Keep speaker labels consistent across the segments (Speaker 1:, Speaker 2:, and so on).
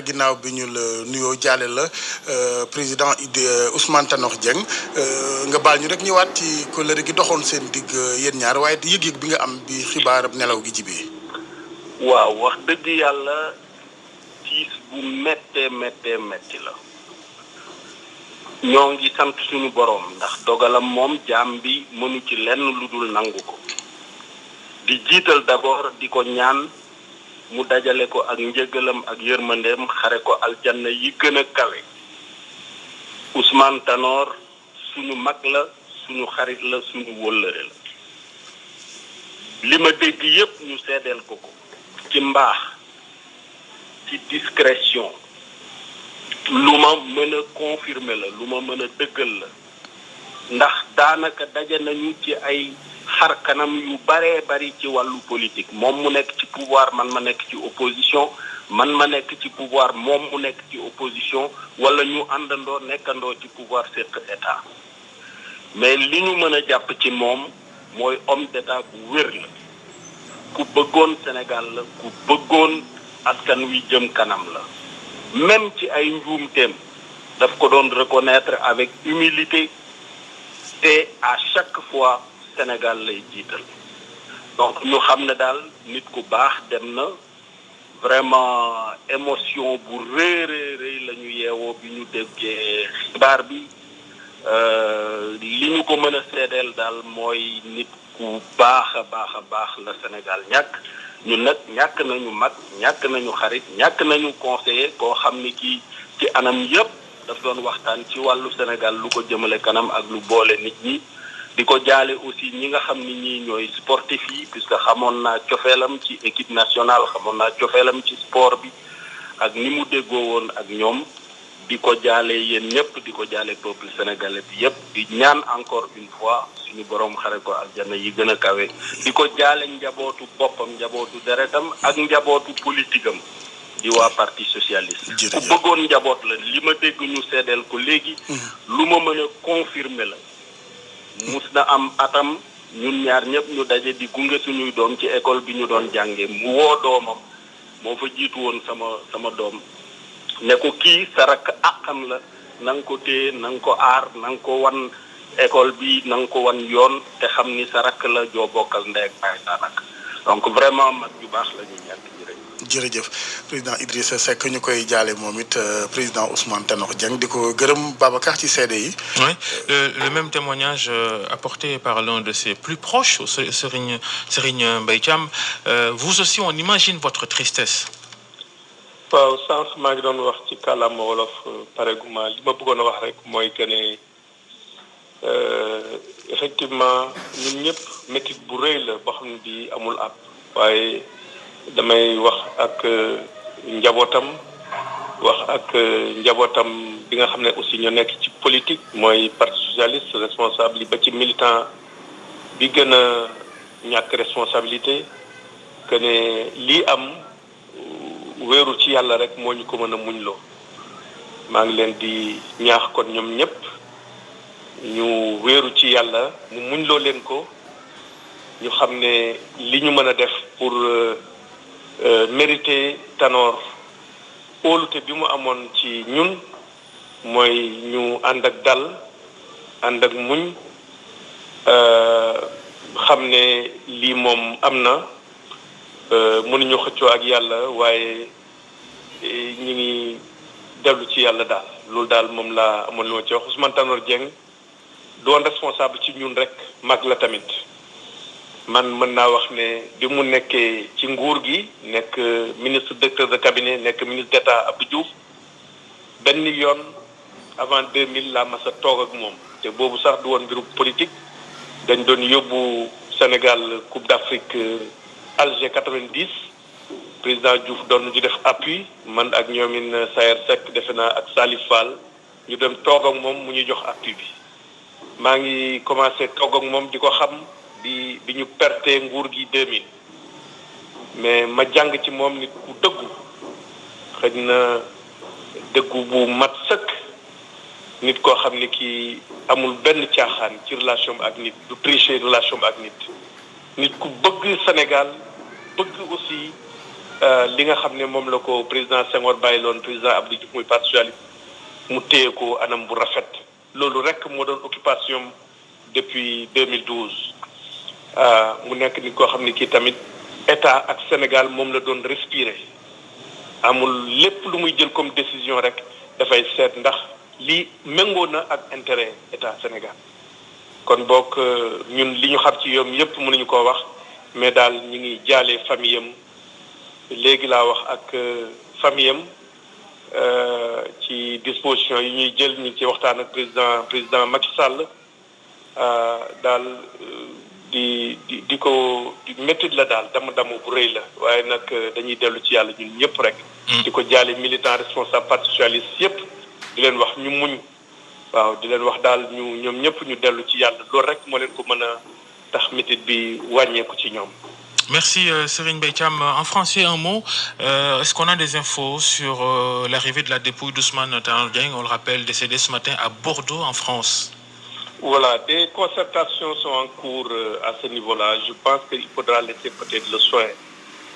Speaker 1: ginnaaw bi ñu la nuyoo jaale la président Ousmane Tanor Dieng nga baal ñu rek ñëwaat ci kóllëre gi doxoon seen digg yéen ñaar waaye yëg-yëg bi nga am bi xibaar nelaw gi jibee
Speaker 2: waaw wax dëgg yàlla tiis bu méttee métti la ñoo ngi sant suñu boroom ndax dogalam moom jaam bi mënu ci lenn lu dul nangu ko di jiital d'abord di ko ñaan mu dajale ko ak njëgalam ak yërmandeem xare ko aljanna yi gën a kawe Ousmane Tanor suñu mag la suñu xarit la suñu wóllëre la li ma dégg yépp ñu seedeel ko ci mbaax ci discrétion lu ma mën a confirmer la lu ma mën a dëggal la ndax daanaka daje nañu ci ay xar kanam yu baree bari ci wàllu politique moom mu nekk ci pouvoir man ma nekk ci opposition man ma nekk ci pouvoir moom mu nekk ci opposition wala ñu àndandoo nekkandoo ci pouvoir seq état mais li ñu mën a jàpp ci moom mooy homme d'état bu wér la ku bëggoon Sénégal la ku bëggoon askan wi jëm kanam la même ci ay njuumteem daf ko doon reconnaître avec humilité et à chaque fois Sénégal lay jiital donc ñu xam ne daal nit ku baax dem na vraiment émotion bu rëy la ñu yeewoo bi ñu déggee xibaar bi li ñu ko mën a seedeel daal mooy nit ku baax a baax la Sénégal ñàkk ñun nag ñàkk nañu mag ñàkk nañu xarit ñàkk nañu conseiller koo xam ni kii ci anam yépp daf doon waxtaan ci wàllu Sénégal lu ko jëmale kanam ak lu boole nit ñi di ko jaale aussi ñi nga xam ni ñii ñooy sportif yi puisque xamoon naa cofeelam ci équipe nationale xamoon naa cofeelam ci sport bi ak ni mu déggoo woon ak ñoom di ko jaale yéen ñëpp di ko jaale peuple sénégalais bi yëpp di ñaan encore une fois suñu borom xare ko aljana yi gën a kawe di ko jaale njabootu boppam njabootu deretam ak njabootu politique am di waa parti socialiste ku bëggoon njaboot la li ma dégg ñu seedeel ko léegi lu ma mën a confirmer la mus na am atam ñun ñaar ñëpp ñu daje di gunge suñuy doom ci école bi ñu doon jànge mu woo doomam moo fa jiitu woon sama doom ne ko kii sa rakk àqam la na nga ko téye na nga ko aar na nga ko wan école bi na nga ko wan yoon te xam ni sa rakk la joo bokkal ndey ak baay daanaka donc vraiment mag yu baax la ñu ñàkk
Speaker 1: jërëjëf président Idrissa Seck ñu koy jaale moom it président Ousmane Tanor Dieng di ko gërëm Babacar ci seede yi.
Speaker 3: Oui, le même témoignage apporté par l'un de ses plus proches, Serigne Mbaye Thiam. Vous aussi, on imagine votre tristesse.
Speaker 4: waaw sànq maa ngi doon wax ci kàllaama wolof pareeguma li ma bëggoon a wax rek mooy que ne effectivement ñun ñëpp métit bu rëy la boo xam ne bi amul ab waaye damay wax ak njabootam wax ak njabootam bi nga xam ne aussi ñoo nekk ci politique mooy parti socialiste responsable yi ba ci militant bi gën a ñàkk responsabilité que ne lii am wéeru ci yàlla rek moo ñu ko mën a muñloo maa ngi leen di ñaax kon ñoom ñëpp ñu wéeru ci yàlla mu muñloo leen ko ñu xam ne li ñu mën a def pour mérité Tanor óolute bi mu amoon ci ñun mooy ñu ànd ak dal ànd ak muñ xam ne lii moom am na mënuñu xëccoo ak yàlla waaye ñu ngi dellu ci yàlla daal loolu daal moom laa amoon li ma ci wax Ousmane Tanor Dieng doon responsable ci ñun rek mag la tamit man mën naa wax ne bi mu nekkee ci nguur gi nekk ministre directeur de cabinet nekk ministre d'État Abdou Diouf benn yoon avant 2000 laa mas a toog ak moom te boobu sax du woon mbiru politique dañ doon yóbbu Sénégal Coupe d'Afrique Alger 90 président Diouf doon ñu def appui man ak ñoomin Sayer Seck defe naa ak Salif Fall ñu dem toog ak moom mu ñuy jox appui bi maa ngi commencé toog ak moom di ko xam bi ñu perte nguur gi 2000 mais ma jàng ci moom nit ku dëggu xëy na dëggu bu mat sëkk nit koo xam ne kii amul benn caaxaan ci relation ak nit du tricher relation ak nit ku bëgg Sénégal bëgg aussi li nga xam ne moom la ko président Senghor bàyyiloon président Abdou Diouf muy parti socialiste mu téye ko anam bu rafet loolu rek moo doon occupation depuis 2012 mu nekk ni koo xam ne kii tamit état ak Sénégal moom la doon respirer amul lépp lu muy jël comme décision rek dafay seet ndax lii méngoo na ak intérêt état Sénégal kon boog ñun li ñu xam ci yoom yépp mënuñu koo wax mais daal ñu ngi jaalee famille am léegi laa wax ak famille am ci disposition yi ñuy jël ñu ci waxtaan ak président Macky Sall daal di ko métti la daal damu bu rëy la waaye nag dañuy dellu ci yàlla ñun ñëpp rek. di ko jaale militant responsable parti socialiste yëpp di leen wax ñu muñ waaw di leen wax daal ñoom ñëpp ñu dellu ci yàlla loolu rek moo leen ko mën a tax métit bi wàññeeku ci ñoom.
Speaker 3: Merci Serigne Mbaye Thiam. En français, un mot. Est-ce qu'on a des infos sur l'arrivée de la dépouille d'Ousmane Tanor Dieng, on le rappelle, décédé ce matin à Bordeaux, en France?
Speaker 4: Voilà, des concertations sont en cours à ce niveau-là. Je pense qu'il faudra laisser peut-être le soin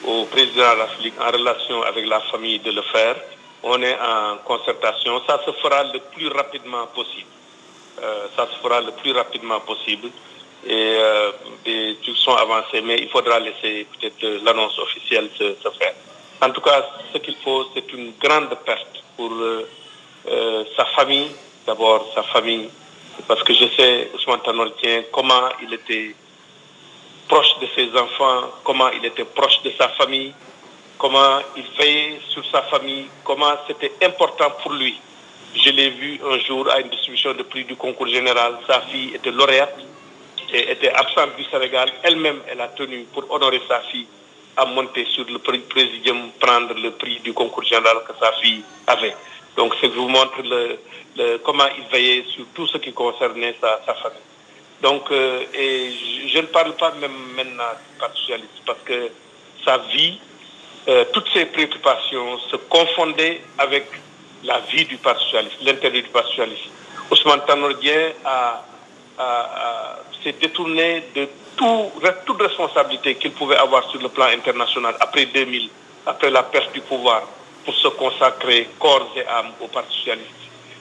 Speaker 4: au président de la République en relation avec la famille de le faire. On est en concertation. Ça se fera le plus rapidement possible. Et des trucs sont avancés, mais il faudra laisser peut-être l'annonce officielle se faire. En tout cas, ce qu'il faut, c'est une grande perte pour sa famille. D'abord, sa famille, parce que je sais, Ousmane Tanor Dieng, comment il était proche de ses enfants, comment il était proche de sa famille, comment il veillait sur sa famille, comment c'était important pour lui. Je l'ai vu un jour à une distribution de prix du concours général. Sa fille était lauréate et était absente du Sénégal. Elle-même, elle a tenu pour honorer sa fille à monter sur le présidium, prendre le prix du concours général que sa fille avait. Donc, ça vous montre comment il veillait sur tout ce qui concernait sa famille. Donc, et je ne parle pas même maintenant du Parti socialiste parce que sa vie, toutes ses préoccupations se confondaient avec la vie du Parti socialiste, l'intérêt du Parti socialiste. Ousmane Tanor Dieng s'est détourné de toute responsabilité qu'il pouvait avoir sur le plan international après 2000, après la perte du pouvoir, pour se consacrer corps et âme au Parti socialiste.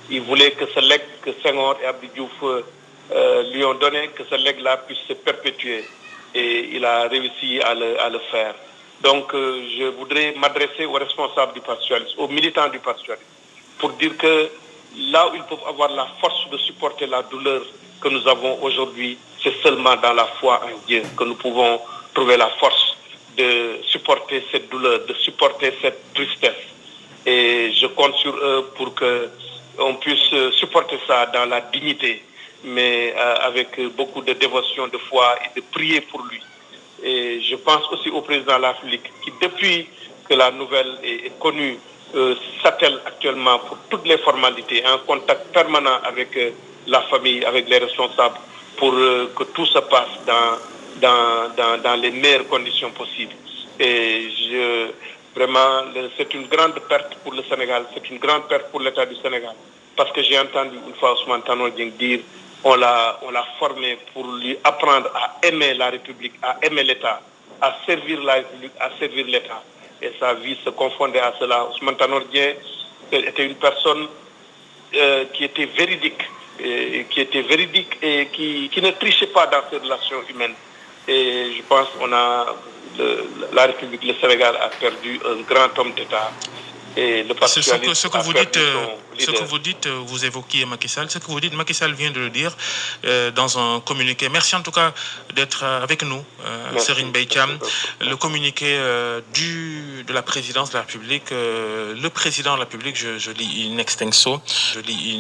Speaker 4: Il voulait que ce legs que Senghor et Abdou Diouf lui ont donné, que ce legs-là puisse se perpétuer. Et il a réussi à le faire. Donc, je voudrais m'adresser aux responsables du Parti socialiste, aux militants du Parti socialiste, pour dire que là où ils peuvent avoir la force de supporter la douleur que nous avons aujourd'hui, c'est seulement dans la foi en Dieu que nous pouvons trouver la force de supporter cette douleur, de supporter cette tristesse. Et je compte sur eux pour qu'on puisse supporter ça dans la dignité, mais avec beaucoup de dévotion, de foi et de prier pour lui. Et je pense aussi au président de la République qui, depuis que la nouvelle est connue, s'attelle actuellement pour toutes les formalités, en contact permanent avec la famille, avec les responsables, pour que tout se passe dans les meilleures conditions possibles. Et vraiment, c'est une grande perte pour le Sénégal, c'est une grande perte pour l'État du Sénégal. Parce que j'ai entendu une fois Ousmane Tanor Dieng dire on l'a formé pour lui apprendre à aimer la République, à aimer l'État, à servir la République, à servir l'État. Et sa vie se confondait à cela. Ousmane Tanor Dieng était une personne qui était véridique, et qui ne trichait pas dans ses relations humaines. Et je pense qu'on a la République, le Sénégal a perdu un grand homme d'État. Et le Parti socialiste
Speaker 3: ce que vous dites, vous évoquiez Macky Sall. Ce que vous dites, Macky Sall vient de le dire dans un communiqué. Merci en tout cas d'être avec nous, Serigne Mbaye Thiam. Le communiqué de la présidence de la République, le président de la République, je lis in extenso, je lis